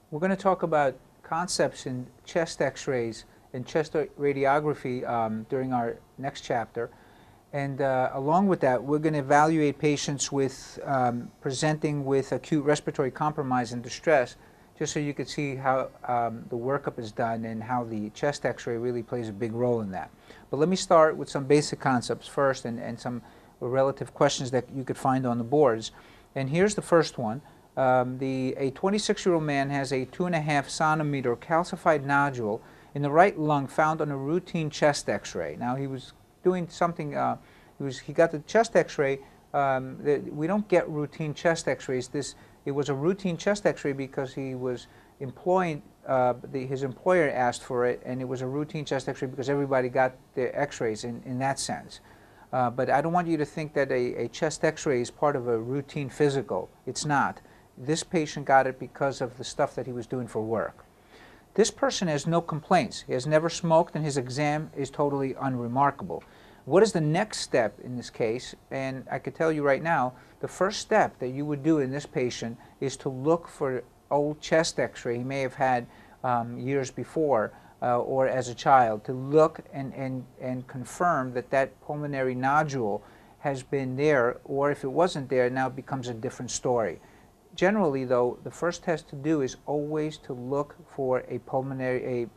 We're going to talk about concepts in chest x-rays and chest radiography during our next chapter. And along with that, we're going to evaluate patients with presenting with acute respiratory compromise and distress, just so you could see how the workup is done and how the chest x-ray really plays a big role in that. But let me start with some basic concepts first and some relative questions that you could find on the boards. And here's the first one. A 26-year-old man has a 2.5 centimeter calcified nodule in the right lung found on a routine chest x-ray. Now he was doing something, he got the chest x-ray. We don't get routine chest x-rays. It was a routine chest x-ray because he was employed, his employer asked for it, and it was a routine chest x-ray because everybody got their x-rays in that sense. But I don't want you to think that a chest x-ray is part of a routine physical. It's not. This patient got it because of the stuff that he was doing for work. This person has no complaints. He has never smoked, and his exam is totally unremarkable. What is the next step in this case? And I could tell you right now, the first step that you would do in this patient is to look for old chest x-ray he may have had years before or as a child, to look and confirm that that pulmonary nodule has been there, or if it wasn't there, now it becomes a different story. Generally, though, the first test to do is always to look for a pulmonary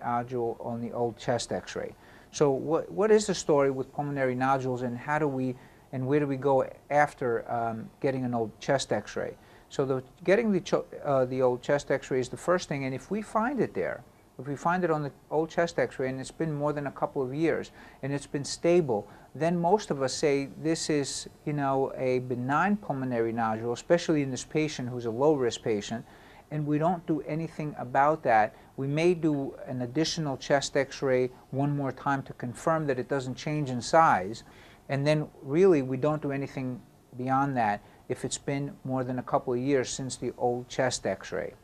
nodule on the old chest x-ray. So what is the story with pulmonary nodules, and how do we and where do we go after getting an old chest x-ray? So getting the old chest x-ray is the first thing, and if we find it there, if we find it on the old chest x-ray and it's been more than a couple of years and it's been stable, then most of us say this is, a benign pulmonary nodule, especially in this patient who's a low-risk patient, and we don't do anything about that. We may do an additional chest x-ray one more time to confirm that it doesn't change in size, and then really we don't do anything beyond that if it's been more than a couple of years since the old chest x-ray.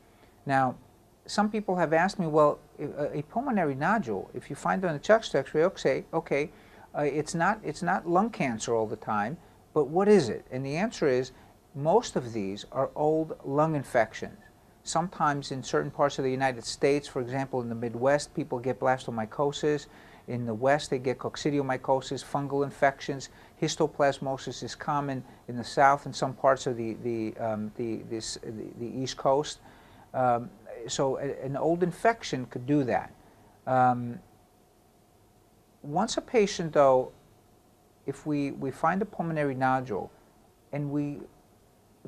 Now, some people have asked me, well, a pulmonary nodule, if you find it on the chest x-ray, okay, it's not lung cancer all the time, but what is it? And the answer is, most of these are old lung infections. Sometimes in certain parts of the United States, for example, in the Midwest, people get blastomycosis. In the West, they get coccidiomycosis, fungal infections. Histoplasmosis is common in the South and some parts of the East Coast. So an old infection could do that. Once a patient, though, if we find a pulmonary nodule and we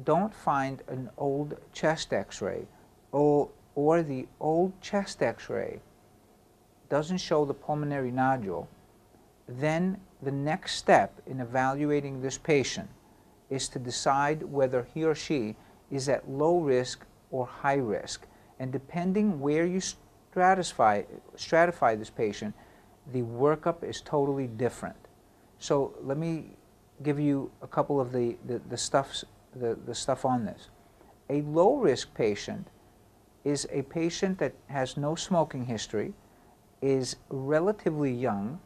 don't find an old chest x-ray, or the old chest x-ray doesn't show the pulmonary nodule, then the next step in evaluating this patient is to decide whether he or she is at low risk or high risk. And depending where you stratify this patient, the workup is totally different. So let me give you a couple of the stuff on this. A low-risk patient is a patient that has no smoking history, is relatively young,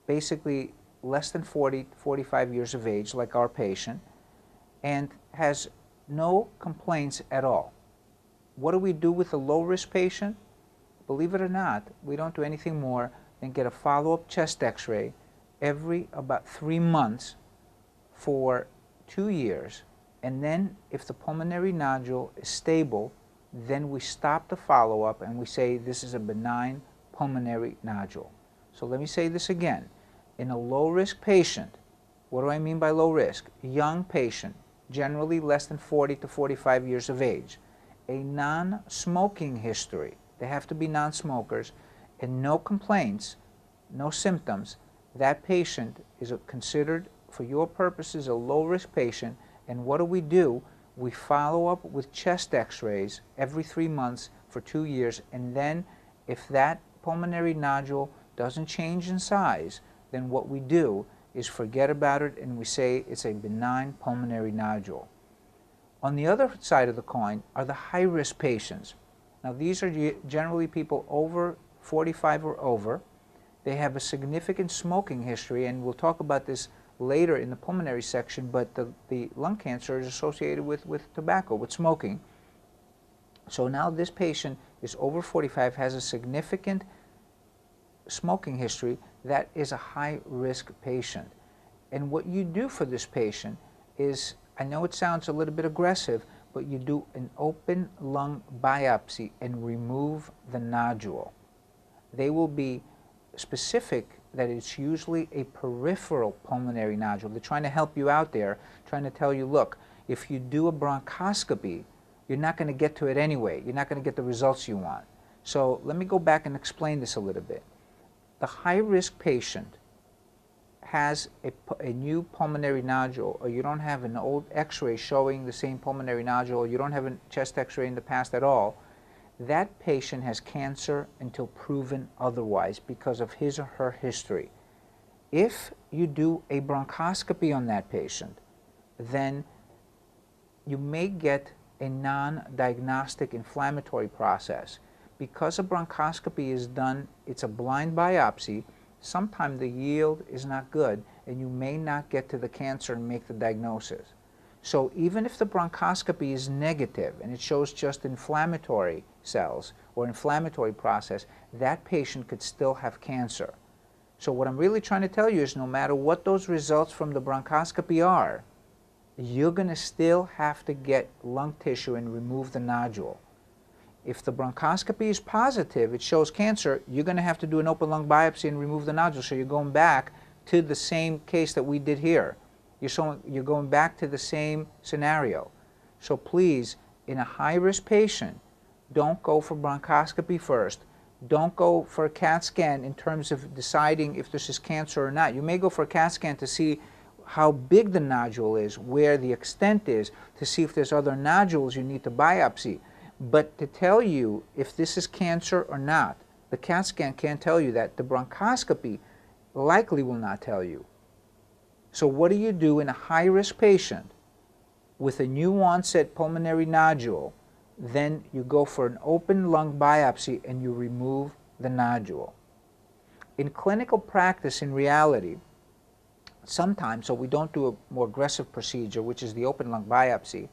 basically less than 45 years of age, like our patient, and has no complaints at all. What do we do with a low-risk patient? Believe it or not, we don't do anything more than get a follow-up chest x-ray every about 3 months for 2 years. And then if the pulmonary nodule is stable, then we stop the follow-up and we say this is a benign pulmonary nodule. So let me say this again. In a low-risk patient, what do I mean by low risk? Young patient, generally less than 40 to 45 years of age. A non-smoking history, they have to be non-smokers, and no complaints, no symptoms, that patient is considered, for your purposes, a low-risk patient. And what do? We follow up with chest x-rays every 3 months for 2 years, and then if that pulmonary nodule doesn't change in size, then what we do is forget about it and we say it's a benign pulmonary nodule. On the other side of the coin are the high-risk patients. Now, these are generally people over 45 or over. They have a significant smoking history, and we'll talk about this later in the pulmonary section, but the lung cancer is associated with tobacco, with smoking. So now this patient is over 45, has a significant smoking history. That is a high-risk patient. And what you do for this patient is, I know it sounds a little bit aggressive, but you do an open lung biopsy and remove the nodule. They will be specific that it's usually a peripheral pulmonary nodule. They're trying to help you out there, trying to tell you, look, if you do a bronchoscopy, you're not going to get to it anyway. You're not going to get the results you want. So let me go back and explain this a little bit. The high-risk patient has a new pulmonary nodule, or you don't have an old x-ray showing the same pulmonary nodule, or you don't have a chest x-ray in the past at all, that patient has cancer until proven otherwise because of his or her history. If you do a bronchoscopy on that patient, then you may get a non-diagnostic inflammatory process. Because a bronchoscopy is done, it's a blind biopsy, sometimes the yield is not good and you may not get to the cancer and make the diagnosis. So even if the bronchoscopy is negative and it shows just inflammatory cells or inflammatory process, that patient could still have cancer. So what I'm really trying to tell you is no matter what those results from the bronchoscopy are, you're going to still have to get lung tissue and remove the nodule. If the bronchoscopy is positive, it shows cancer, you're going to have to do an open lung biopsy and remove the nodule. So you're going back to the same case that we did here. You're going back to the same scenario. So please, in a high-risk patient, don't go for bronchoscopy first. Don't go for a CAT scan in terms of deciding if this is cancer or not. You may go for a CAT scan to see how big the nodule is, where the extent is, to see if there's other nodules you need to biopsy. But to tell you if this is cancer or not, the CAT scan can't tell you that. The bronchoscopy likely will not tell you. So what do you do in a high-risk patient with a new onset pulmonary nodule? Then you go for an open lung biopsy and you remove the nodule. In clinical practice, in reality, sometimes, so we don't do a more aggressive procedure, which is the open lung biopsy,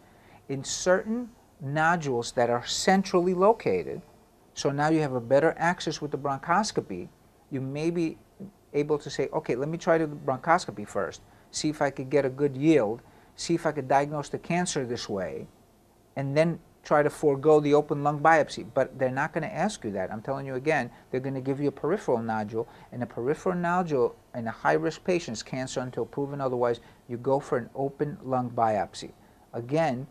in certain nodules that are centrally located, so now you have a better access with the bronchoscopy, you may be able to say, okay, let me try the bronchoscopy first, see if I could get a good yield, see if I could diagnose the cancer this way, and then try to forego the open lung biopsy. But they're not going to ask you that. I'm telling you again, they're going to give you a peripheral nodule, and a peripheral nodule in a high-risk patient is cancer until proven otherwise. You go for an open lung biopsy. Again,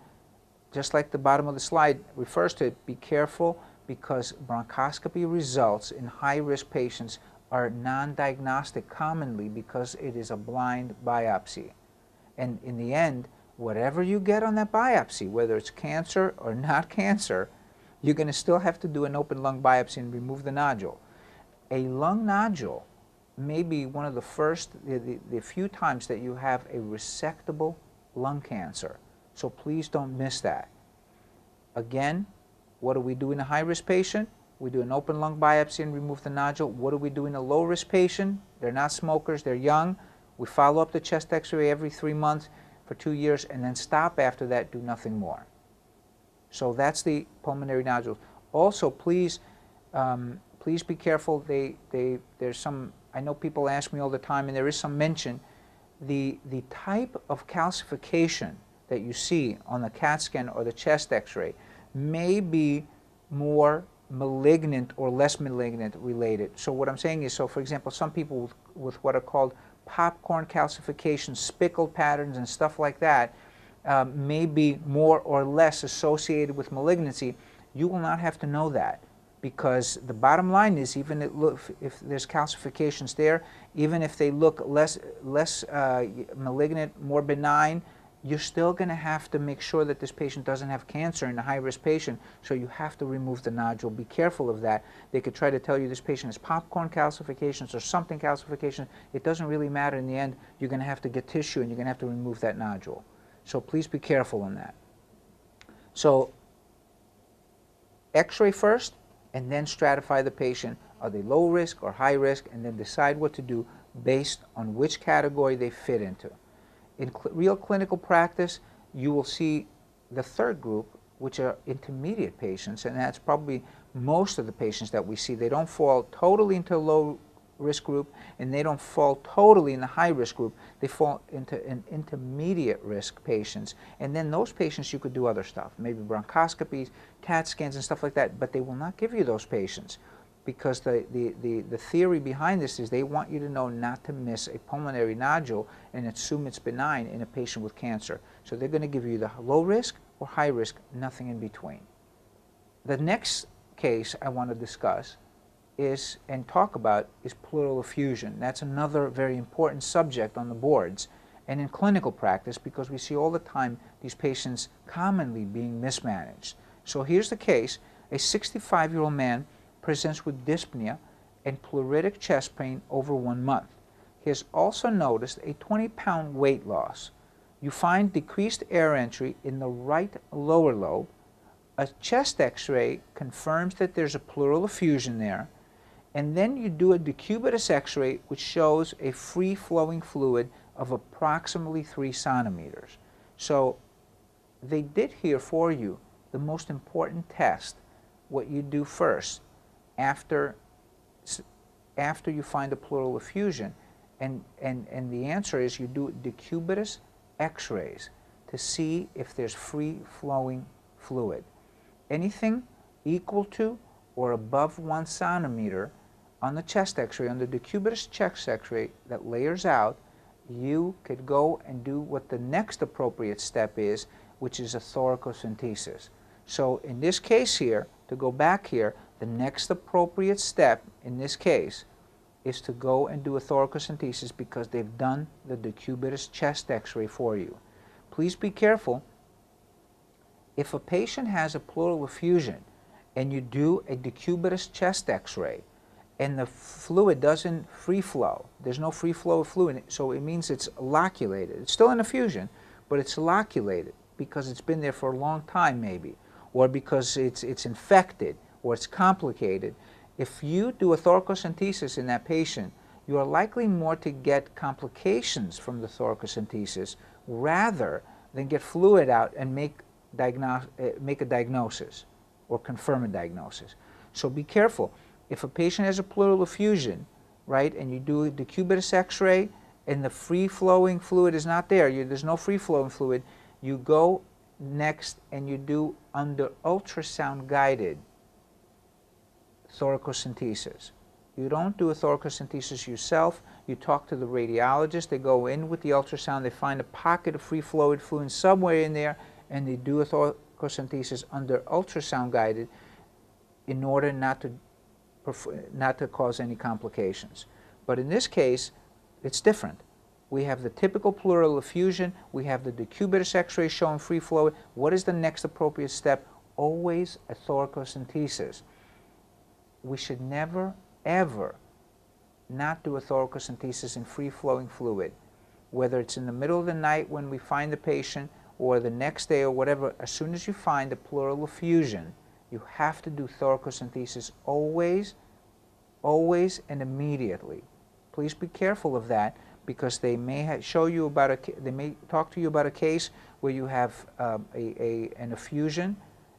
just like the bottom of the slide refers to it, be careful because bronchoscopy results in high-risk patients are non-diagnostic commonly because it is a blind biopsy. And in the end, whatever you get on that biopsy, whether it's cancer or not cancer, you're going to still have to do an open lung biopsy and remove the nodule. A lung nodule may be one of the first, the few times that you have a resectable lung cancer. So please don't miss that. Again, what do we do in a high-risk patient? We do an open lung biopsy and remove the nodule. What do we do in a low-risk patient? They're not smokers, they're young. We follow up the chest x-ray every 3 months for 2 years and then stop after that, do nothing more. So that's the pulmonary nodules. Also, please, please be careful. There's some, I know people ask me all the time, and there is some mention, the type of calcification that you see on the CAT scan or the chest x-ray may be more malignant or less malignant related. So what I'm saying is, so for example, some people with what are called popcorn calcifications, spickled patterns and stuff like that may be more or less associated with malignancy. You will not have to know that, because the bottom line is, even if there's calcifications there, even if they look less malignant, more benign, you're still going to have to make sure that this patient doesn't have cancer in a high-risk patient, so you have to remove the nodule. Be careful of that. They could try to tell you this patient has popcorn calcifications or something calcification. It doesn't really matter. In the end, you're going to have to get tissue and you're going to have to remove that nodule. So please be careful on that. So x-ray first and then stratify the patient. Are they low risk or high risk? And then decide what to do based on which category they fit into. In real clinical practice, you will see the third group, which are intermediate patients, and that's probably most of the patients that we see. They don't fall totally into low risk group, and they don't fall totally in the high risk group. They fall into an intermediate risk patients, and then those patients you could do other stuff, maybe bronchoscopies, CAT scans and stuff like that, but they will not give you those patients because the theory behind this is they want you to know not to miss a pulmonary nodule and assume it's benign in a patient with cancer. So they're going to give you the low risk or high risk, nothing in between. The next case I want to discuss is and talk about is pleural effusion. That's another very important subject on the boards and in clinical practice because we see all the time these patients commonly being mismanaged. So here's the case. A 65-year-old man presents with dyspnea and pleuritic chest pain over 1 month. He has also noticed a 20-pound weight loss. You find decreased air entry in the right lower lobe. A chest x-ray confirms that there's a pleural effusion there. And then you do a decubitus x-ray which shows a free-flowing fluid of approximately 3 centimeters. So they did here for you the most important test, what you do first after you find a pleural effusion. And the answer is you do decubitus x-rays to see if there's free-flowing fluid. Anything equal to or above 1 centimeter on the chest x-ray, on the decubitus chest x-ray that layers out, you could go and do what the next appropriate step is, which is a thoracocentesis. So in this case here, to go back here, the next appropriate step in this case is to go and do a thoracocentesis because they've done the decubitus chest x-ray for you. Please be careful. If a patient has a pleural effusion and you do a decubitus chest x-ray and the fluid doesn't free flow, there's no free flow of fluid, so it means it's loculated. It's still an effusion, but it's loculated because it's been there for a long time maybe, or because it's infected or it's complicated. If you do a thoracocentesis in that patient, you are likely more to get complications from the thoracocentesis rather than get fluid out and make a diagnosis or confirm a diagnosis. So be careful. If a patient has a pleural effusion, right, and you do a decubitus x-ray and the free-flowing fluid is not there, there's no free-flowing fluid, you go next and you do under ultrasound-guided thoracocentesis. You don't do a thoracocentesis yourself. You talk to the radiologist. They go in with the ultrasound. They find a pocket of free-flowing fluid somewhere in there, and they do a thoracocentesis under ultrasound-guided in order not to cause any complications. But in this case, it's different. We have the typical pleural effusion. We have the decubitus x-ray showing free flow. What is the next appropriate step? Always a thoracocentesis. We should never, ever not do a thoracocentesis in free-flowing fluid, whether it's in the middle of the night when we find the patient or the next day or whatever. As soon as you find a pleural effusion, you have to do thoracocentesis always, always, and immediately. Please be careful of that because they may show you about they may talk to you about a case where you have an effusion,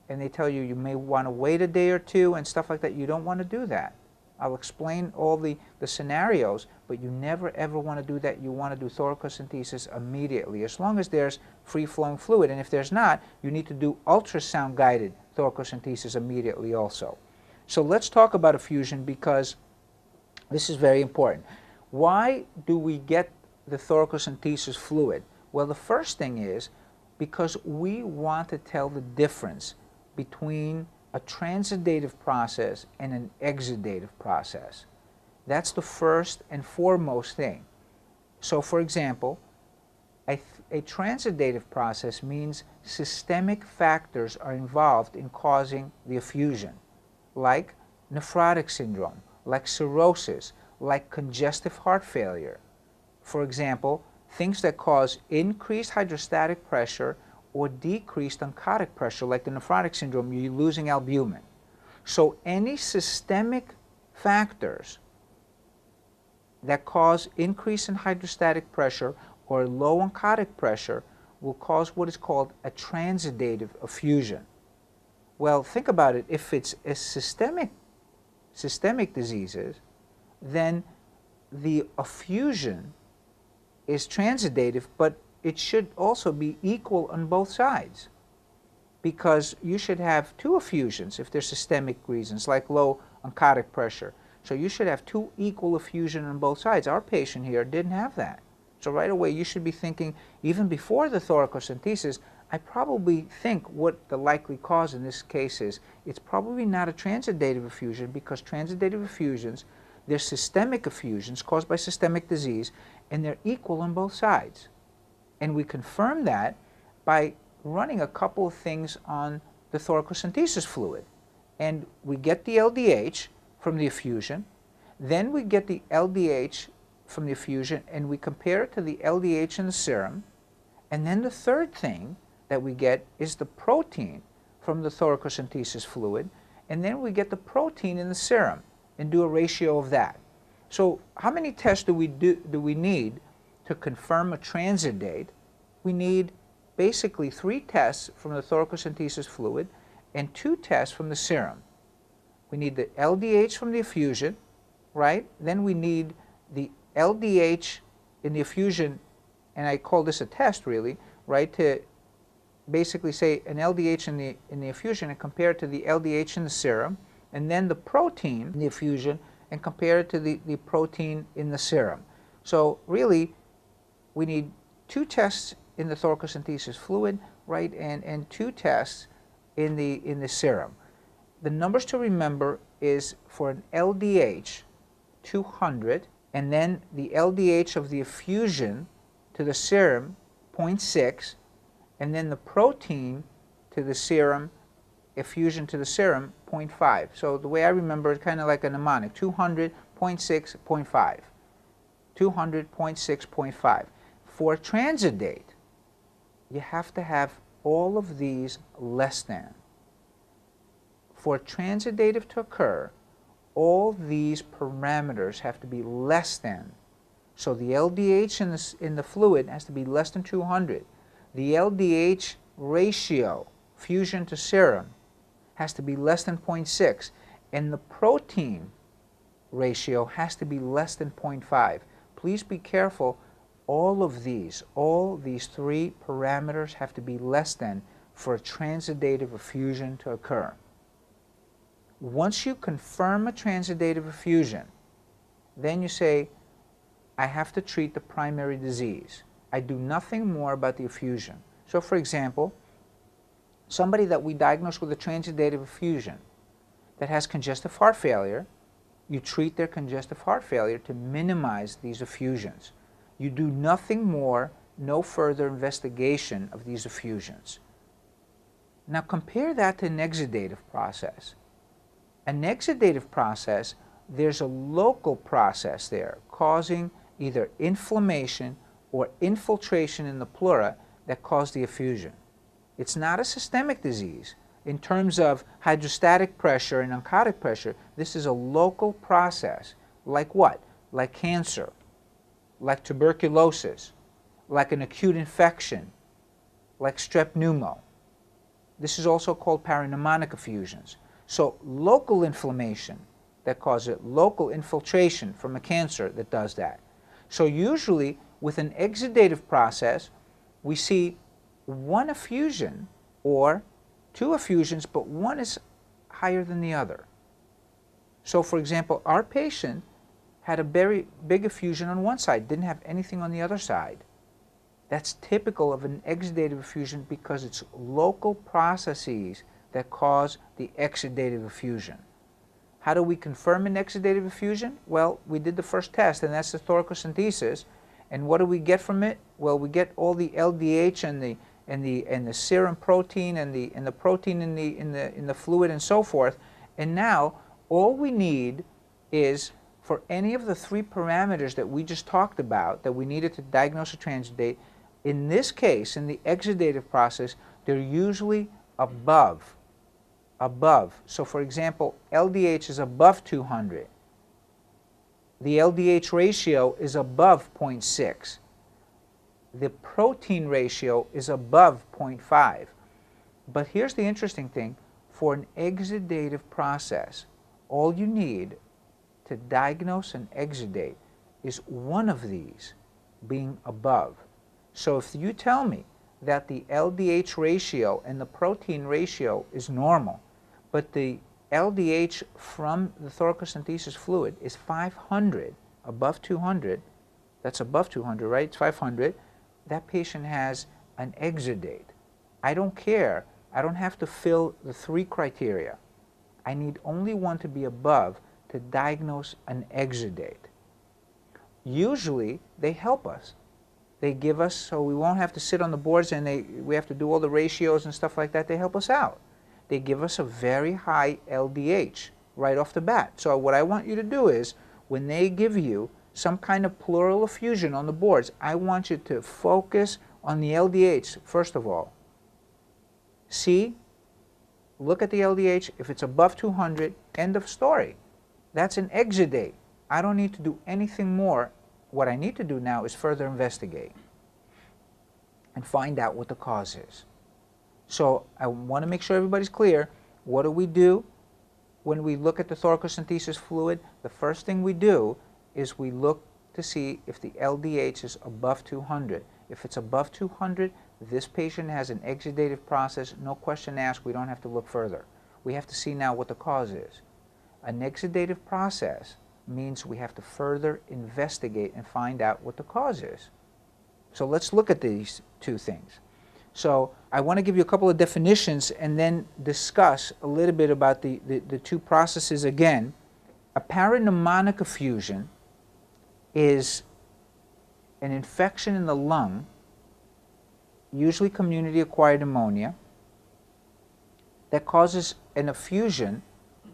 and they tell you you may want to wait a day or two and stuff like that. You don't want to do that. I'll explain all the scenarios, but you never ever want to do that. You want to do thoracocentesis immediately, as long as there's free-flowing fluid. And if there's not, you need to do ultrasound-guided thoracocentesis immediately also. So let's talk about effusion because this is very important. Why do we get the thoracocentesis fluid? Well, the first thing is because we want to tell the difference between a transudative process and an exudative process. That's the first and foremost thing. So, for example, a transudative process means systemic factors are involved in causing the effusion, like nephrotic syndrome, like cirrhosis, like congestive heart failure. For example, things that cause increased hydrostatic pressure or decreased oncotic pressure, like the nephrotic syndrome, you're losing albumin. So any systemic factors that cause increase in hydrostatic pressure or low oncotic pressure will cause what is called a transudative effusion. Well, think about it. If it's a systemic diseases, then the effusion is transudative, but it should also be equal on both sides, because you should have two effusions if there's systemic reasons, like low oncotic pressure. So you should have two equal effusion on both sides. Our patient here didn't have that. So right away you should be thinking, even before the thoracocentesis, I probably think what the likely cause in this case is. It's probably not a transudative effusion, because transudative effusions, they're systemic effusions caused by systemic disease, and they're equal on both sides. And we confirm that by running a couple of things on the thoracocentesis fluid. And we get the LDH from the effusion, then we get the LDH from the effusion, and we compare it to the LDH in the serum, and then the third thing that we get is the protein from the thoracocentesis fluid, and then we get the protein in the serum and do a ratio of that. So how many tests do we need to confirm a transudate? We need basically 3 tests from the thoracocentesis fluid and 2 tests from the serum. We need the LDH from the effusion, right? Then we need the LDH in the effusion, and I call this a test really, right, to basically say an LDH in the effusion and compare it to the LDH in the serum, and then the protein in the effusion and compare it to the protein in the serum. So really, we need 2 tests in the thoracocentesis fluid, right, and 2 tests in the serum. The numbers to remember is for an LDH, 200, and then the LDH of the effusion to the serum, 0.6, and then the protein to the serum, effusion to the serum, 0.5. So the way I remember it, kind of like a mnemonic, 200, 0.6, 0.5. 200, 0.6, 0.5. For transudate, you have to have all of these less than. For transudative to occur, all these parameters have to be less than. So the LDH in the fluid has to be less than 200. The LDH ratio, fusion to serum, has to be less than 0.6. And the protein ratio has to be less than 0.5. Please be careful. All these 3 parameters have to be less than for a transudative effusion to occur. Once you confirm a transudative effusion, then you say, I have to treat the primary disease. I do nothing more about the effusion. So for example, somebody that we diagnose with a transudative effusion that has congestive heart failure, you treat their congestive heart failure to minimize these effusions. You do nothing more, no further investigation of these effusions. Now compare that to an exudative process. An exudative process, there's a local process there causing either inflammation or infiltration in the pleura that cause the effusion. It's not a systemic disease. In terms of hydrostatic pressure and oncotic pressure, this is a local process. Like what? Like cancer, like tuberculosis, like an acute infection, like strep pneumo. This is also called parapneumonic effusions. So local inflammation that causes it, local infiltration from a cancer that does that. So usually with an exudative process, we see 1 effusion or 2 effusions, but one is higher than the other. So for example, our patient had a very big effusion on one side, didn't have anything on the other side. That's typical of an exudative effusion because it's local processes that cause the exudative effusion. How do we confirm an exudative effusion? Well, we did the first test, and that's the thoracocentesis. And what do we get from it? Well, we get all the LDH and the serum protein and the protein in the fluid and so forth. And now all we need is for any of the 3 parameters that we just talked about that we needed to diagnose a transudate. In this case, in the exudative process, they're usually above. So for example, LDH is above 200. The LDH ratio is above 0.6. The protein ratio is above 0.5. But here's the interesting thing. for an exudative process, all you need to diagnose an exudate is one of these being above. So if you tell me that the LDH ratio and the protein ratio is normal, but the LDH from the thoracocentesis fluid is 500, above 200, that's above 200, right? It's 500, that patient has an exudate. I don't care. I don't have to fill the 3 criteria. I need only one to be above to diagnose an exudate. Usually, they help us. They give us, so we won't have to sit on the boards and we have to do all the ratios and stuff like that. They help us out. They give us a very high LDH right off the bat. So what I want you to do is, when they give you some kind of pleural effusion on the boards, I want you to focus on the LDH, first of all. See, look at the LDH. If it's above 200, end of story. That's an exudate. I don't need to do anything more. What I need to do now is further investigate and find out what the cause is. So I want to make sure everybody's clear. What do we do when we look at the thoracocentesis fluid? The first thing we do is we look to see if the LDH is above 200. If it's above 200, this patient has an exudative process. No question asked. We don't have to look further. We have to see now what the cause is. An exudative process means we have to further investigate and find out what the cause is. So let's look at these 2 things. So I want to give you a couple of definitions and then discuss a little bit about the 2 processes again. A parapneumonic effusion is an infection in the lung, usually community-acquired pneumonia, that causes an effusion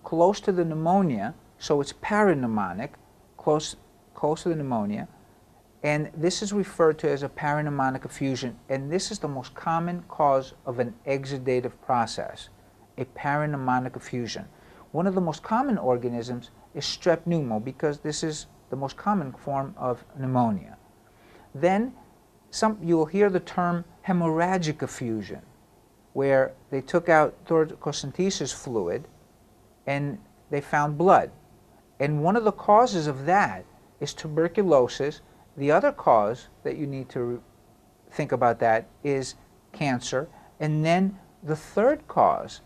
close to the pneumonia, so it's parapneumonic, close to the pneumonia, and this is referred to as a parapneumonic effusion, and this is the most common cause of an exudative process, a parapneumonic effusion. One of the most common organisms is strep pneumo, because this is the most common form of pneumonia. Then you will hear the term hemorrhagic effusion, where they took out thoracocentesis fluid and they found blood. And one of the causes of that is tuberculosis. The other cause that you need to think about that is cancer. And then the third cause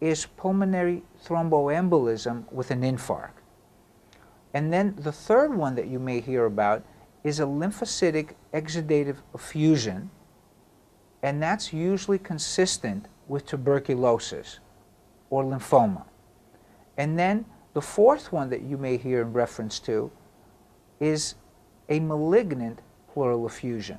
is pulmonary thromboembolism with an infarct. And then the third one that you may hear about is a lymphocytic exudative effusion, and that's usually consistent with tuberculosis or lymphoma. And then the fourth one that you may hear in reference to is a malignant pleural effusion.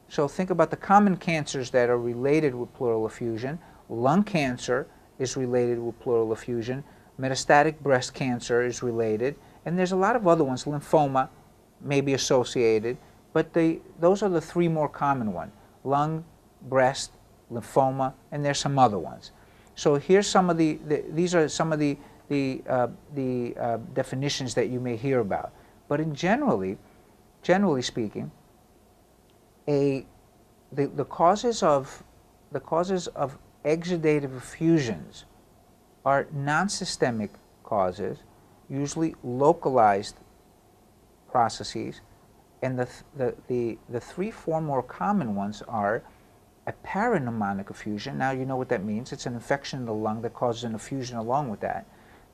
So think about the common cancers that are related with pleural effusion. Lung cancer is related with pleural effusion. Metastatic breast cancer is related. And there's a lot of other ones. Lymphoma may be associated. But those are the 3 more common ones. Lung, breast, lymphoma, and there's some other ones. So here's some of these are some of the definitions that you may hear about. But generally speaking, the causes of exudative effusions are non-systemic causes, usually localized processes, and the 3-4 more common ones are a parapneumonic effusion. Now you know what that means. It's an infection in the lung that causes an effusion along with that.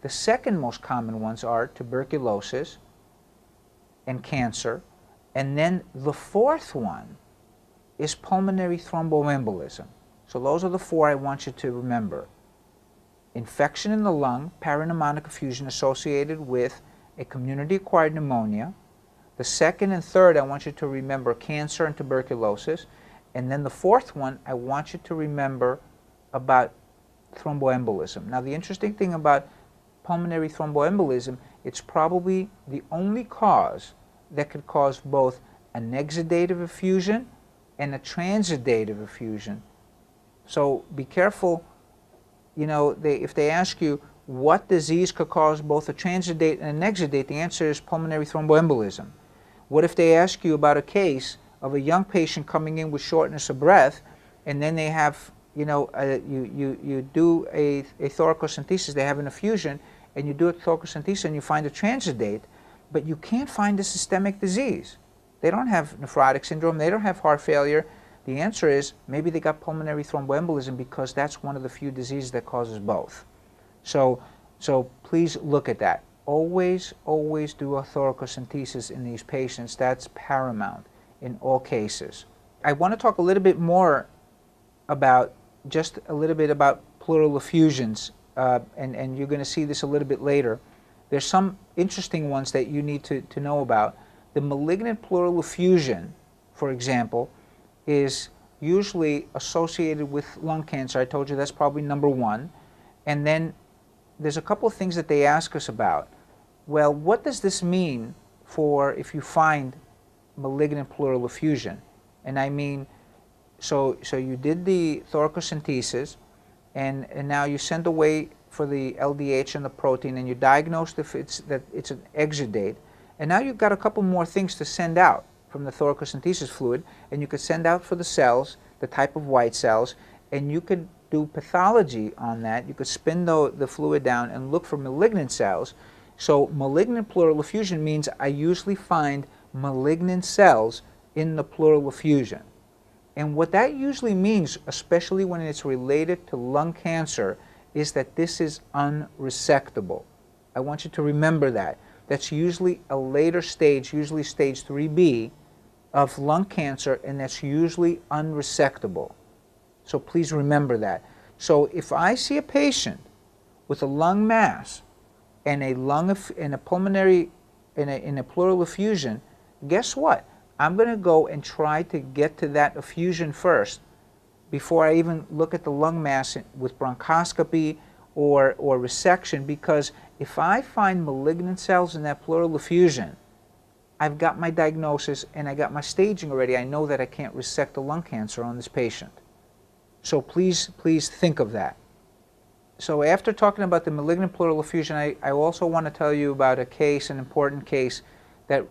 The second most common ones are tuberculosis and cancer. And then the fourth one is pulmonary thromboembolism. So those are the 4 I want you to remember. Infection in the lung, parapneumonic effusion associated with a community-acquired pneumonia. The second and third, I want you to remember cancer and tuberculosis. And then the fourth one, I want you to remember about thromboembolism. Now, the interesting thing about pulmonary thromboembolism, it's probably the only cause that could cause both an exudative effusion and a transudative effusion. So be careful, you know, if they ask you what disease could cause both a transudate and an exudate, the answer is pulmonary thromboembolism. What if they ask you about a case of a young patient coming in with shortness of breath, and then they have you do a thoracocentesis, they have an effusion, and you do a thoracocentesis and you find a transudate, but you can't find a systemic disease. They don't have nephrotic syndrome, they don't have heart failure. The answer is maybe they got pulmonary thromboembolism because that's one of the few diseases that causes both. So please look at that. Always do a thoracocentesis in these patients. That's paramount in all cases. I want to talk a little bit more about, just a little bit about pleural effusions, and you're going to see this a little bit later. There's some interesting ones that you need to know about. The malignant pleural effusion, for example, is usually associated with lung cancer. I told you that's probably number one. And then there's a couple of things that they ask us about. Well, what does this mean for if you find malignant pleural effusion? And I mean, so you did the thoracocentesis, and now you send away for the LDH and the protein, and you diagnosed if it's an exudate. And now you've got a couple more things to send out from the thoracocentesis fluid, and you could send out for the cells, the type of white cells, and you could do pathology on that. You could spin the fluid down and look for malignant cells. So malignant pleural effusion means I usually find malignant cells in the pleural effusion. And what that usually means, especially when it's related to lung cancer, is that this is unresectable. I want you to remember that. That's usually a later stage, usually stage 3B of lung cancer, and that's usually unresectable. So please remember that. So if I see a patient with a lung mass and a pulmonary, in a pleural effusion, guess what? I'm going to go and try to get to that effusion first before I even look at the lung mass with bronchoscopy or resection, because if I find malignant cells in that pleural effusion, I've got my diagnosis and I got my staging already. I know that I can't resect the lung cancer on this patient. So please think of that. So after talking about the malignant pleural effusion, I also want to tell you about a case, an important case, that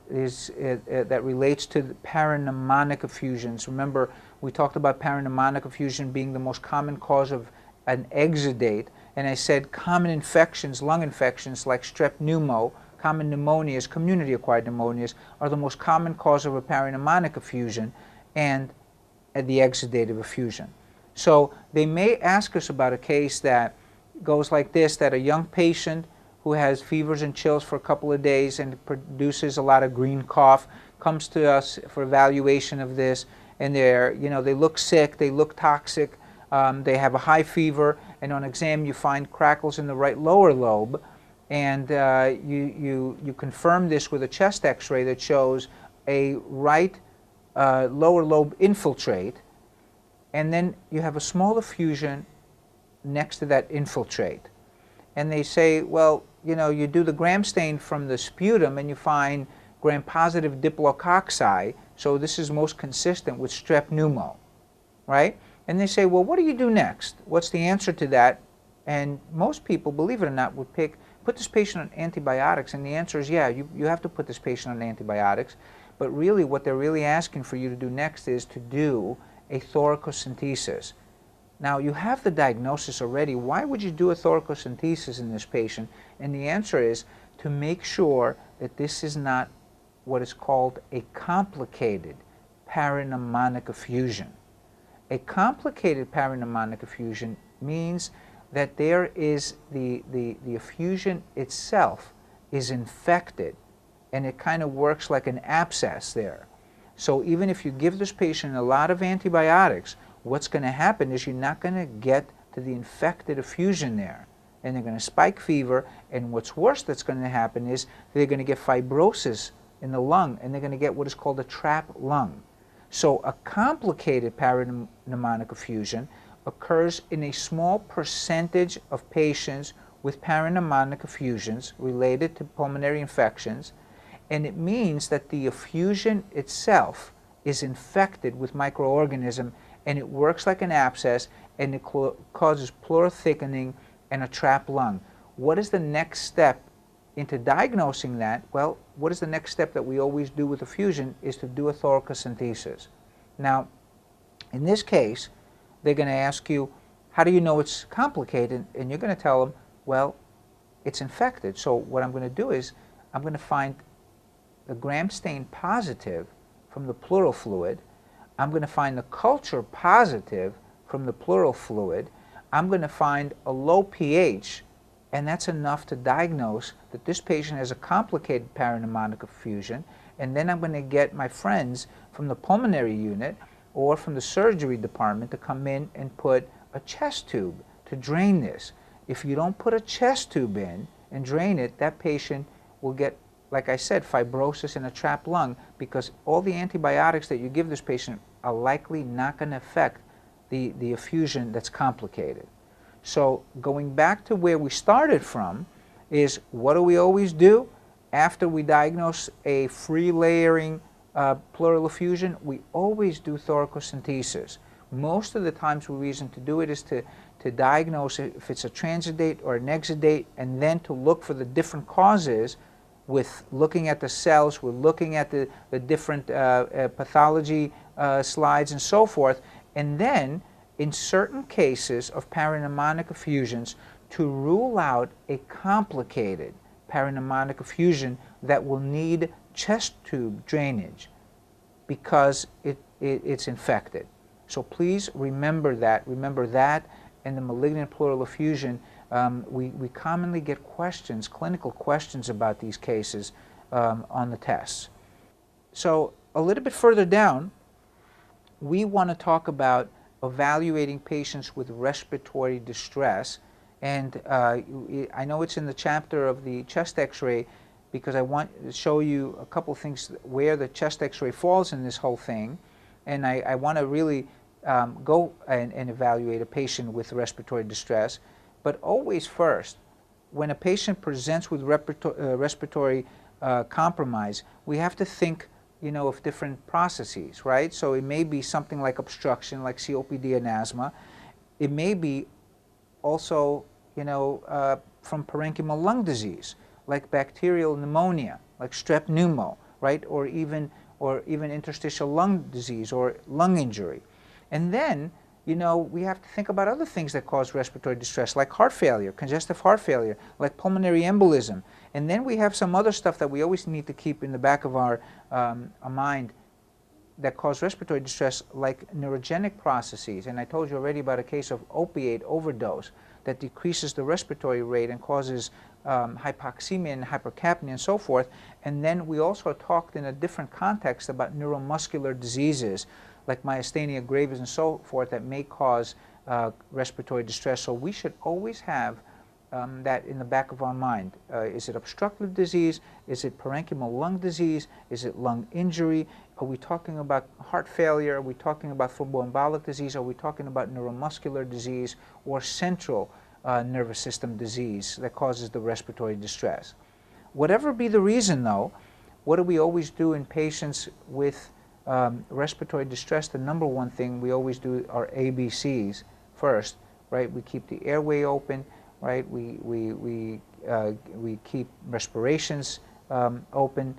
relates to the parapneumonic effusions. Remember, we talked about parapneumonic effusion being the most common cause of an exudate, and I said common infections, lung infections like strep pneumo, common pneumonias, community-acquired pneumonias, are the most common cause of a parapneumonic effusion and the exudative effusion. So they may ask us about a case that goes like this, that a young patient who has fevers and chills for a couple of days and produces a lot of green cough comes to us for evaluation of this, and they look sick, they look toxic, they have a high fever, and on exam you find crackles in the right lower lobe, and you confirm this with a chest x-ray that shows a right lower lobe infiltrate, and then you have a small effusion next to that infiltrate. And they say, well, you do the gram stain from the sputum and you find gram-positive diplococci, so this is most consistent with strep pneumo, right? And they say, well, what do you do next? What's the answer to that? And most people, believe it or not, would put this patient on antibiotics, and the answer is, yeah, you have to put this patient on antibiotics, but really what they're really asking for you to do next is to do a thoracocentesis. Now, you have the diagnosis already. Why would you do a thoracocentesis in this patient? And the answer is to make sure that this is not what is called a complicated parapneumonic effusion. A complicated parapneumonic effusion means that there is the effusion itself is infected, and it kind of works like an abscess there. So even if you give this patient a lot of antibiotics, what's going to happen is you're not going to get to the infected effusion there, and they're going to spike fever, and what's worse that's going to happen is they're going to get fibrosis in the lung, and they're going to get what is called a trap lung. So a complicated parapneumonic effusion occurs in a small percentage of patients with parapneumonic effusions related to pulmonary infections, and it means that the effusion itself is infected with microorganism, and it works like an abscess, and it causes pleural thickening and a trapped lung. What is the next step into diagnosing that? Well, what is the next step that we always do with effusion is to do a thoracocentesis. Now, in this case, they're going to ask you, how do you know it's complicated? And you're going to tell them, well, it's infected. So what I'm going to do is I'm going to find the gram stain positive from the pleural fluid. I'm going to find the culture positive from the pleural fluid. I'm going to find a low pH, and that's enough to diagnose that this patient has a complicated parapneumonic effusion. And then I'm going to get my friends from the pulmonary unit or from the surgery department to come in and put a chest tube to drain this. If you don't put a chest tube in and drain it, that patient will get, like I said, fibrosis in a trapped lung, because all the antibiotics that you give this patient are likely not going to affect the effusion that's complicated. So going back to where we started from is, what do we always do after we diagnose a free layering pleural effusion? We always do thoracocentesis. Most of the times the reason to do it is to diagnose if it's a transudate or an exudate, and then to look for the different causes with looking at the cells, we're looking at the different pathology slides and so forth, and then in certain cases of parapneumonic effusions to rule out a complicated parapneumonic effusion that will need chest tube drainage because it's infected. So please remember that. Remember that and the malignant pleural effusion. We commonly get questions, clinical questions about these cases on the tests. So a little bit further down, we want to talk about evaluating patients with respiratory distress. And I know it's in the chapter of the chest x-ray because I want to show you a couple things where the chest x-ray falls in this whole thing. And I want to really go and evaluate a patient with respiratory distress. But always first, when a patient presents with respiratory compromise, we have to think, of different processes, right? So it may be something like obstruction, like COPD and asthma. It may be also, from parenchymal lung disease, like bacterial pneumonia, like strep pneumo, right? Or even interstitial lung disease or lung injury. And then, we have to think about other things that cause respiratory distress, like heart failure, congestive heart failure, like pulmonary embolism. And then we have some other stuff that we always need to keep in the back of our mind that cause respiratory distress, like neurogenic processes. And I told you already about a case of opiate overdose that decreases the respiratory rate and causes hypoxemia and hypercapnia and so forth. And then we also talked in a different context about neuromuscular diseases like myasthenia gravis and so forth that may cause respiratory distress. So we should always have that in the back of our mind. Is it obstructive disease? Is it parenchymal lung disease? Is it lung injury? Are we talking about heart failure? Are we talking about thromboembolic disease? Are we talking about neuromuscular disease or central nervous system disease that causes the respiratory distress? Whatever be the reason, though, what do we always do in patients with respiratory distress? The number one thing we always do are ABCs first, right? We keep the airway open, right? We keep respirations open.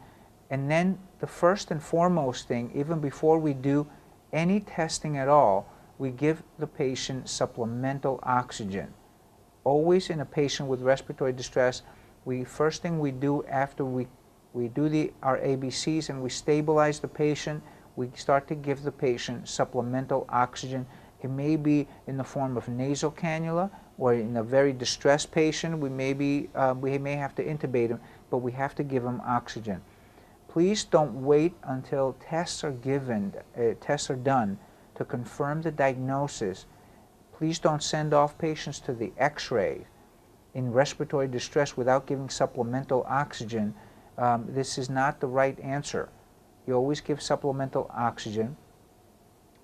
And then the first and foremost thing, even before we do any testing at all, we give the patient supplemental oxygen. Always in a patient with respiratory distress, first thing we do after we do our ABCs and we stabilize the patient, we start to give the patient supplemental oxygen. It may be in the form of nasal cannula, or in a very distressed patient, we may have to intubate him, but we have to give him oxygen. Please don't wait until tests are done to confirm the diagnosis. Please don't send off patients to the x-ray in respiratory distress without giving supplemental oxygen. This is not the right answer. You always give supplemental oxygen,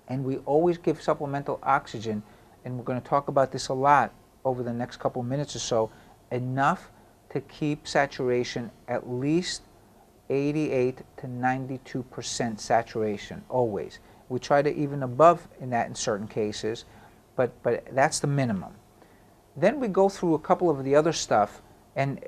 and we always give supplemental oxygen, and we're going to talk about this a lot over the next couple minutes or so, enough to keep saturation at least 88 to 92% saturation, always. We try to even above in that in certain cases, but that's the minimum. Then we go through a couple of the other stuff and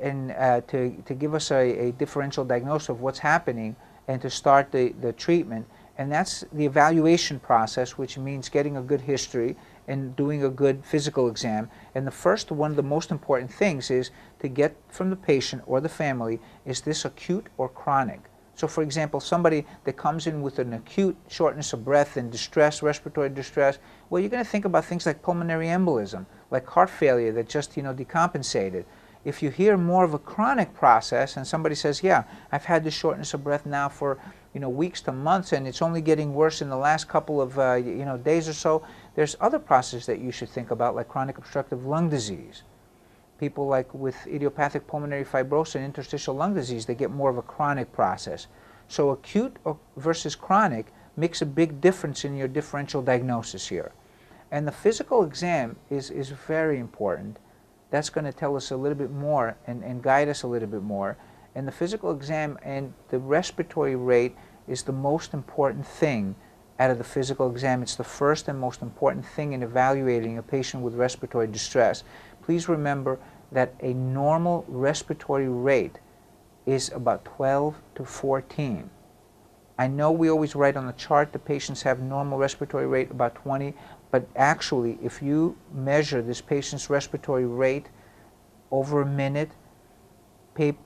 to give us a differential diagnosis of what's happening and to start the treatment. And that's the evaluation process, which means getting a good history and doing a good physical exam. And the first, one of the most important things is to get from the patient or the family, is this acute or chronic? So for example, somebody that comes in with an acute shortness of breath and distress, respiratory distress, well, you're going to think about things like pulmonary embolism, like heart failure that just, decompensated. If you hear more of a chronic process and somebody says, yeah, I've had this shortness of breath now for, weeks to months, and it's only getting worse in the last couple of, days or so, there's other processes that you should think about, like chronic obstructive lung disease. People like with idiopathic pulmonary fibrosis and interstitial lung disease, they get more of a chronic process. So acute versus chronic makes a big difference in your differential diagnosis here. And the physical exam is very important. That's going to tell us a little bit more and guide us a little bit more. And the physical exam and the respiratory rate is the most important thing out of the physical exam. It's the first and most important thing in evaluating a patient with respiratory distress. Please remember that a normal respiratory rate is about 12 to 14. I know we always write on the chart the patients have normal respiratory rate about 20, but actually if you measure this patient's respiratory rate over a minute,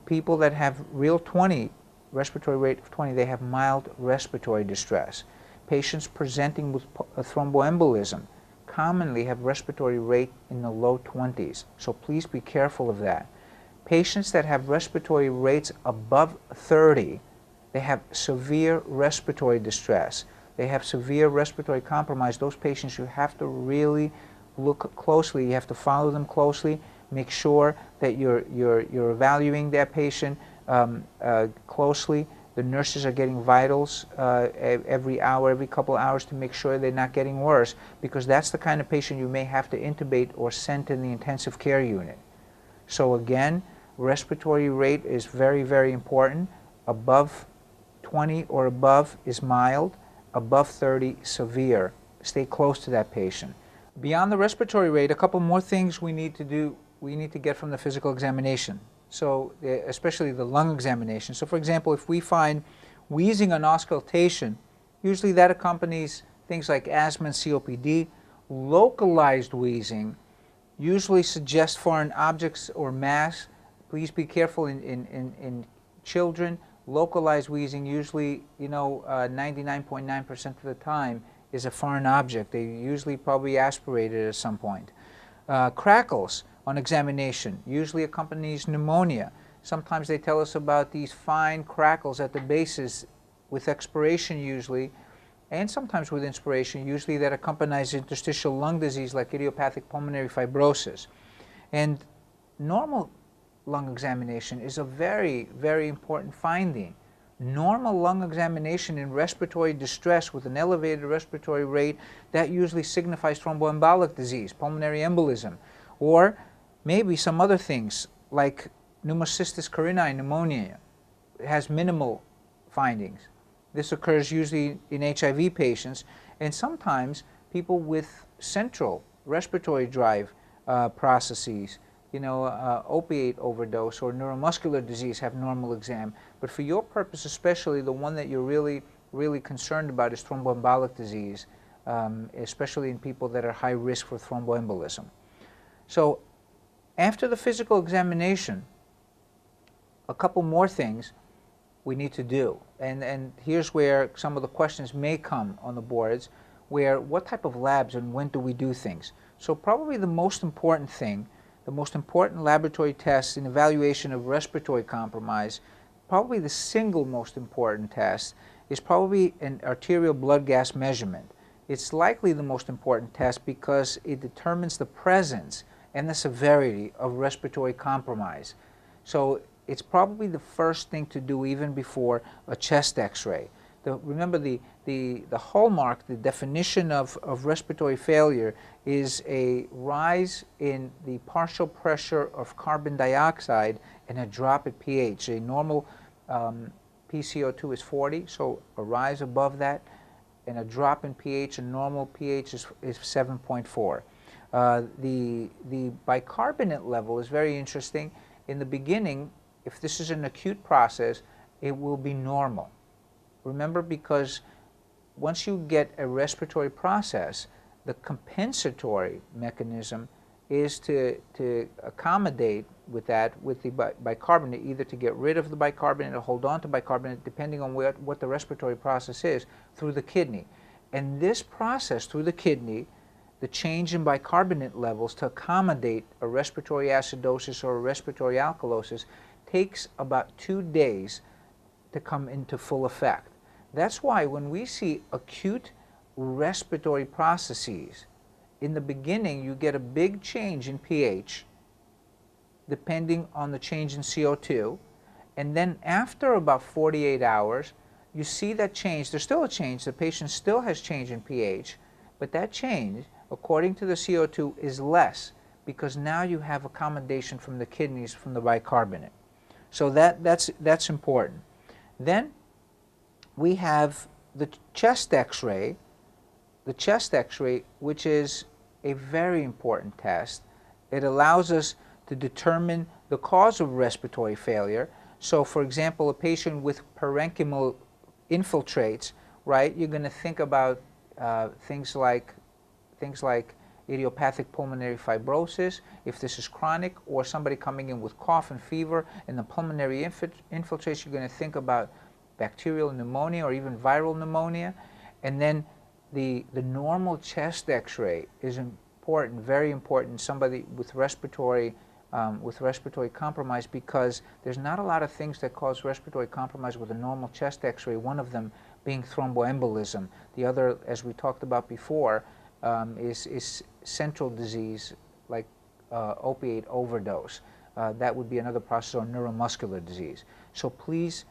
people that have real 20, respiratory rate of 20, they have mild respiratory distress. Patients presenting with a thromboembolism commonly have respiratory rate in the low 20s, so please be careful of that. Patients that have respiratory rates above 30, they have severe respiratory distress. They have severe respiratory compromise. Those patients, you have to really look closely. You have to follow them closely. Make sure that you're evaluating that patient closely. The nurses are getting vitals every hour, every couple of hours to make sure they're not getting worse, because that's the kind of patient you may have to intubate or send to the intensive care unit. So again, respiratory rate is very, very important. Above 20 or above is mild, above 30, severe. Stay close to that patient. Beyond the respiratory rate, a couple more things we need to do, we need to get from the physical examination. So especially the lung examination. So for example, if we find wheezing and auscultation, usually that accompanies things like asthma and COPD. Localized wheezing usually suggests foreign objects or mass. Please be careful in children. Localized wheezing usually, 99.9% of the time is a foreign object. They usually probably aspirated at some point. Crackles on examination usually accompanies pneumonia. Sometimes they tell us about these fine crackles at the bases with expiration usually, and sometimes with inspiration, usually that accompanies interstitial lung disease like idiopathic pulmonary fibrosis. And normal lung examination is a very, very important finding. Normal lung examination in respiratory distress with an elevated respiratory rate, that usually signifies thromboembolic disease, pulmonary embolism, or maybe some other things like pneumocystis carinii pneumonia. It has minimal findings. This occurs usually in HIV patients, and sometimes people with central respiratory drive processes, opiate overdose or neuromuscular disease have normal exam. But for your purpose, especially the one that you're really, really concerned about is thromboembolic disease, especially in people that are high risk for thromboembolism. So after the physical examination, a couple more things we need to do. And here's where some of the questions may come on the boards, where what type of labs and when do we do things? So probably the most important thing, the most important laboratory tests in evaluation of respiratory compromise, probably the single most important test, is probably an arterial blood gas measurement. It's likely the most important test because it determines the presence and the severity of respiratory compromise. So it's probably the first thing to do even before a chest x-ray. Remember the hallmark, the definition of respiratory failure is a rise in the partial pressure of carbon dioxide and a drop at pH. A normal PCO2 is 40, so a rise above that, and a drop in pH, a normal pH is 7.4. The bicarbonate level is very interesting. In the beginning, if this is an acute process, it will be normal. Remember, because once you get a respiratory process, The compensatory mechanism is to accommodate with that, with the bicarbonate, either to get rid of the bicarbonate or hold on to bicarbonate, depending on what the respiratory process is, through the kidney. And this process through the kidney, the change in bicarbonate levels to accommodate a respiratory acidosis or a respiratory alkalosis, takes about 2 days to come into full effect. That's why when we see acute respiratory processes, in the beginning you get a big change in pH depending on the change in CO2, and then after about 48 hours you see that change. There's still a change, the patient still has change in pH, but that change according to the CO2 is less because now you have accommodation from the kidneys from the bicarbonate. So that's important. Then we have the chest X-ray, which is a very important test. It allows us to determine the cause of respiratory failure. So for example, a patient with parenchymal infiltrates, right, you're going to think about things like idiopathic pulmonary fibrosis, if this is chronic, or somebody coming in with cough and fever, and the pulmonary infiltrates, you're going to think about bacterial pneumonia or even viral pneumonia. And then the normal chest X-ray is important, very important in somebody with respiratory compromise, because there's not a lot of things that cause respiratory compromise with a normal chest X-ray, one of them being thromboembolism. The other, as we talked about before, is central disease like opiate overdose. That would be another process, or neuromuscular disease. So please,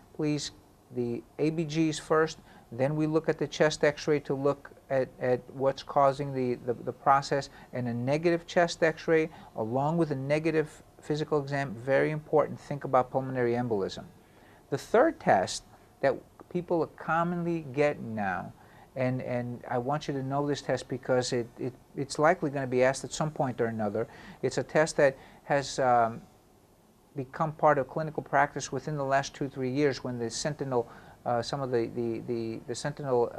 the ABGs first, then we look at the chest X-ray to look at what's causing the process, and a negative chest X-ray along with a negative physical exam, very important. Think about pulmonary embolism. The third test that people commonly get now, and I want you to know this test because it's likely going to be asked at some point or another. It's a test that has become part of clinical practice within the last 2-3 years, when the Sentinel, some of the Sentinel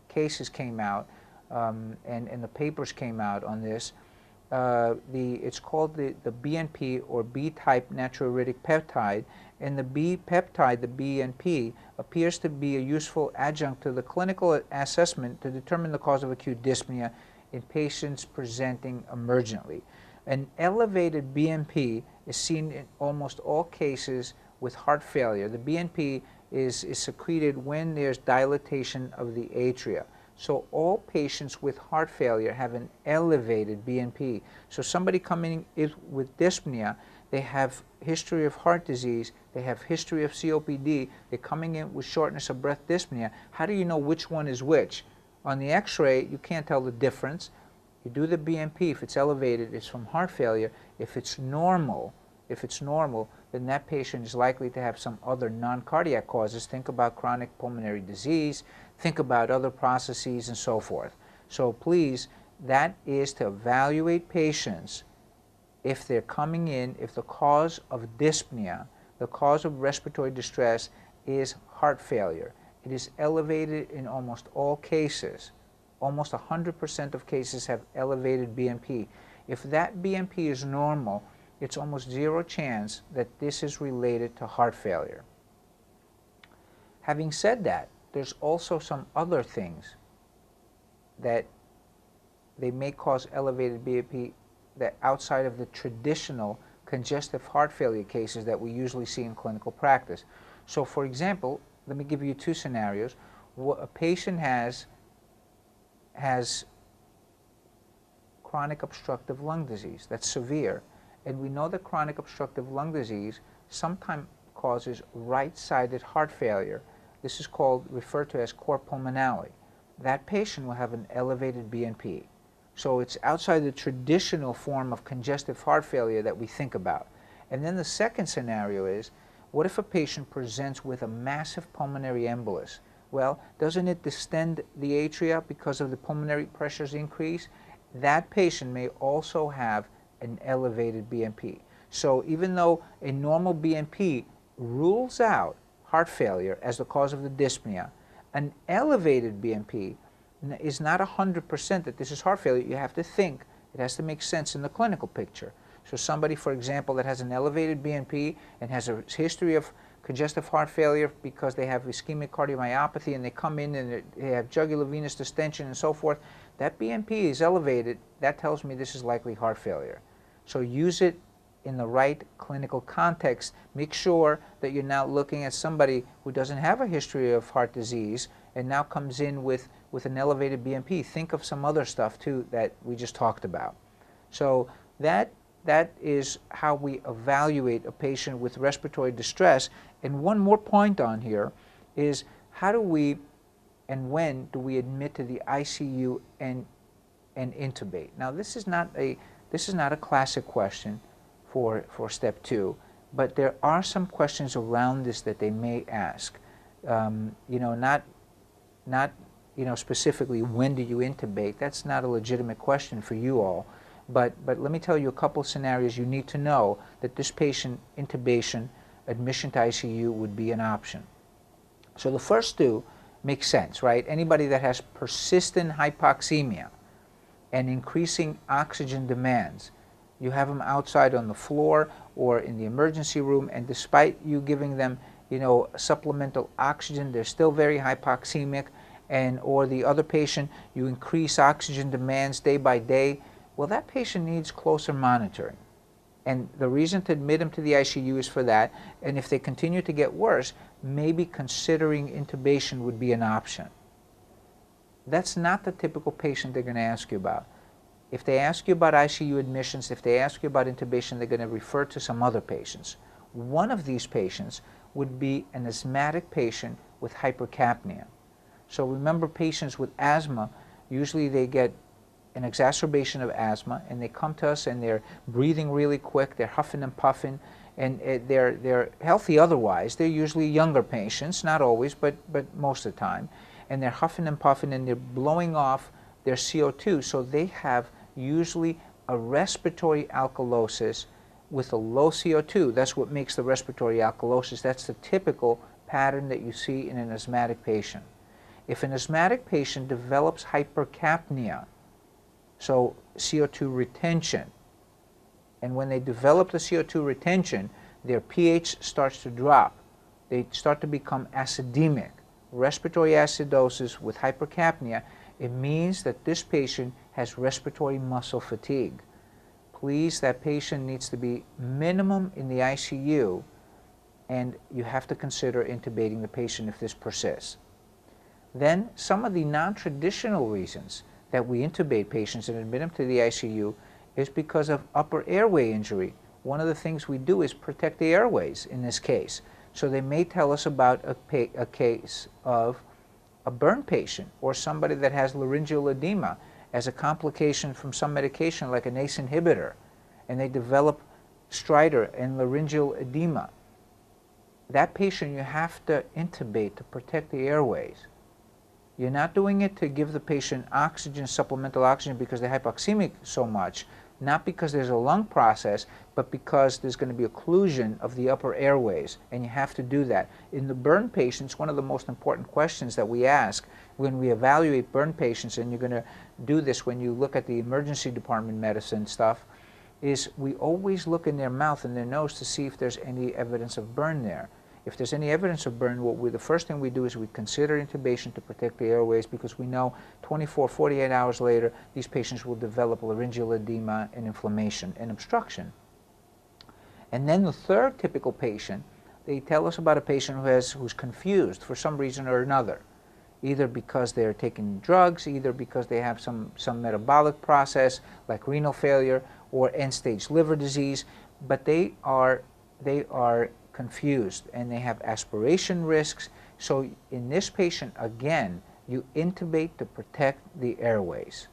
cases came out, and the papers came out on this. It's called the BNP, or B-type natriuretic peptide, and the B peptide, the BNP, appears to be a useful adjunct to the clinical assessment to determine the cause of acute dyspnea in patients presenting emergently. An elevated BNP is seen in almost all cases with heart failure. The BNP is secreted when there's dilatation of the atria. So all patients with heart failure have an elevated BNP. So somebody coming in with dyspnea, they have history of heart disease, they have history of COPD, they're coming in with shortness of breath dyspnea. How do you know which one is which? On the X-ray, you can't tell the difference. You do the BNP, if it's elevated, it's from heart failure. If it's normal, then that patient is likely to have some other non-cardiac causes. Think about chronic pulmonary disease, think about other processes, and so forth. So please, that is to evaluate patients if they're coming in, if the cause of dyspnea, the cause of respiratory distress is heart failure. It is elevated in almost all cases. Almost 100% of cases have elevated BNP. If that BNP is normal, it's almost zero chance that this is related to heart failure. Having said that, there's also some other things that they may cause elevated BNP that outside of the traditional congestive heart failure cases that we usually see in clinical practice. So for example, let me give you 2 scenarios. A patient has chronic obstructive lung disease that's severe, and we know that chronic obstructive lung disease sometimes causes right-sided heart failure. This is referred to as cor pulmonale. That patient will have an elevated BNP. So it's outside the traditional form of congestive heart failure that we think about. And then the second scenario is, what if a patient presents with a massive pulmonary embolus? Well, doesn't it distend the atria because of the pulmonary pressures increase? That patient may also have an elevated BNP. So even though a normal BNP rules out heart failure as the cause of the dyspnea, an elevated BNP is not 100% that this is heart failure. You have to think. It has to make sense in the clinical picture. So somebody, for example, that has an elevated BNP and has a history of congestive heart failure because they have ischemic cardiomyopathy and they come in and they have jugular venous distension and so forth, that BNP is elevated. That tells me this is likely heart failure. So use it in the right clinical context. Make sure that you're not looking at somebody who doesn't have a history of heart disease and now comes in with an elevated BNP. Think of some other stuff too that we just talked about. So that is how we evaluate a patient with respiratory distress. And one more point on here is how do we and when do we admit to the ICU and intubate? Now this is not a classic question for step 2, but there are some questions around this that they may ask. Not specifically when do you intubate. That's not a legitimate question for you all. But let me tell you a couple scenarios you need to know that this patient intubation, admission to ICU would be an option. So the first two make sense, right? Anybody that has persistent hypoxemia and increasing oxygen demands, you have them outside on the floor or in the emergency room, and despite you giving them, supplemental oxygen, they're still very hypoxemic, or the other patient, you increase oxygen demands day by day. Well, that patient needs closer monitoring. And the reason to admit them to the ICU is for that. And if they continue to get worse, maybe considering intubation would be an option. That's not the typical patient they're going to ask you about. If they ask you about ICU admissions, if they ask you about intubation, they're going to refer to some other patients. One of these patients would be an asthmatic patient with hypercapnia. So remember, patients with asthma, usually they get an exacerbation of asthma, and they come to us and they're breathing really quick, they're huffing and puffing, and they're healthy otherwise. They're usually younger patients, not always, but most of the time, and they're huffing and puffing and they're blowing off their CO2, so they have usually a respiratory alkalosis with a low CO2. That's what makes the respiratory alkalosis. That's the typical pattern that you see in an asthmatic patient. If an asthmatic patient develops hypercapnia, so CO2 retention, and when they develop the CO2 retention, their pH starts to drop. They start to become acidemic, respiratory acidosis with hypercapnia. It means that this patient has respiratory muscle fatigue. Please, that patient needs to be minimum in the ICU, and you have to consider intubating the patient if this persists. Then some of the non-traditional reasons that we intubate patients and admit them to the ICU is because of upper airway injury. One of the things we do is protect the airways in this case. So they may tell us about a case of a burn patient or somebody that has laryngeal edema as a complication from some medication like an ACE inhibitor, and they develop stridor and laryngeal edema. That patient you have to intubate to protect the airways. You're not doing it to give the patient oxygen, supplemental oxygen, because they're hypoxemic so much, not because there's a lung process, but because there's going to be occlusion of the upper airways, and you have to do that. In the burn patients, one of the most important questions that we ask when we evaluate burn patients, and you're going to do this when you look at the emergency department medicine stuff, is we always look in their mouth and their nose to see if there's any evidence of burn there. If there's any evidence of burn, the first thing we do is we consider intubation to protect the airways, because we know 24, 48 hours later, these patients will develop laryngeal edema and inflammation and obstruction. And then the third typical patient, they tell us about a patient who's confused for some reason or another, either because they're taking drugs, either because they have some metabolic process like renal failure or end-stage liver disease, but they are confused and they have aspiration risks. So in this patient, again, you intubate to protect the airways.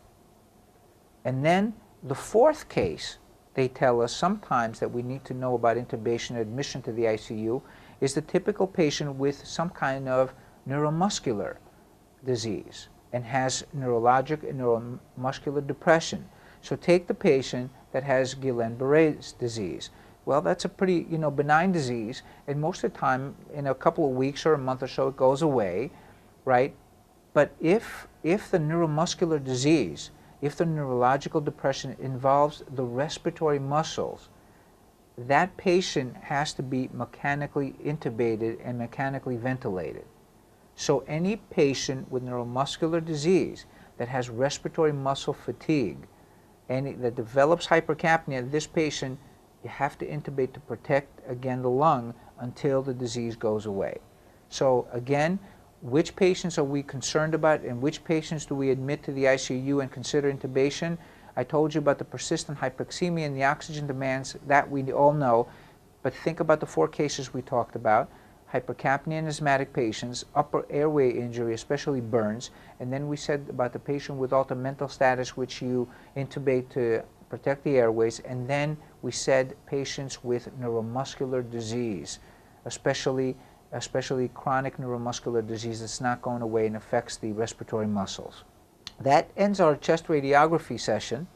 And then the fourth case, they tell us sometimes that we need to know about intubation and admission to the ICU, is the typical patient with some kind of neuromuscular disease and has neurologic and neuromuscular depression. So take the patient that has Guillain-Barré's disease. Well, that's a pretty, benign disease, and most of the time, in a couple of weeks or a month or so, it goes away, right? But if the neuromuscular disease, if the neurological depression involves the respiratory muscles, that patient has to be mechanically intubated and mechanically ventilated. So any patient with neuromuscular disease that has respiratory muscle fatigue and that develops hypercapnia, this patient, you have to intubate to protect, again, the lung until the disease goes away. So again, which patients are we concerned about and which patients do we admit to the ICU and consider intubation? I told you about the persistent hypoxemia and the oxygen demands, that we all know, but think about the 4 cases we talked about: hypercapnia in asthmatic patients, upper airway injury, especially burns, and then we said about the patient with altered mental status, which you intubate to protect the airways, and then we said patients with neuromuscular disease, especially chronic neuromuscular disease that's not going away and affects the respiratory muscles. That ends our chest radiography session.